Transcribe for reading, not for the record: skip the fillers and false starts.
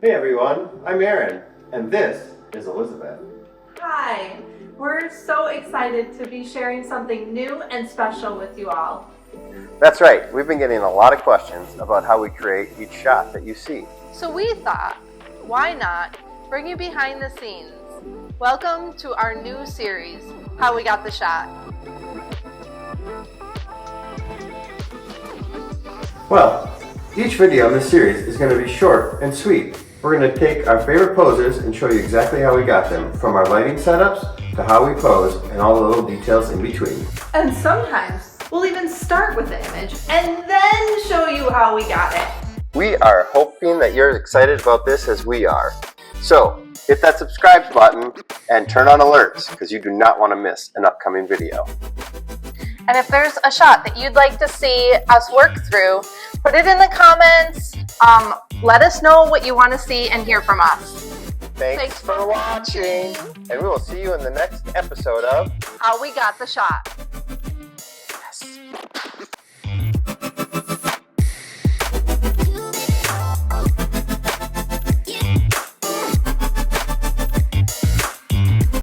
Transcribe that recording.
Hey everyone, I'm Aaron, and this is Elizabeth. Hi, we're so excited to be sharing something new and special with you all. That's right, we've been getting a lot of questions about how we create each shot that you see. So we thought, why not bring you behind the scenes? Welcome to our new series, How We Got the Shot. Well, each video in this series is going to be short and sweet. We're going to take our favorite poses and show you exactly how we got them, from our lighting setups to how we pose and all the little details in between. And sometimes we'll even start with the image and then show you how we got it. We are hoping that you're excited about this as we are. So, hit that subscribe button and turn on alerts because you do not want to miss an upcoming video. And if there's a shot that you'd like to see us work through, put it in the comments. Let us know what you want to see and hear from us. Thanks for watching, and we will see you in the next episode of How We Got the Shot.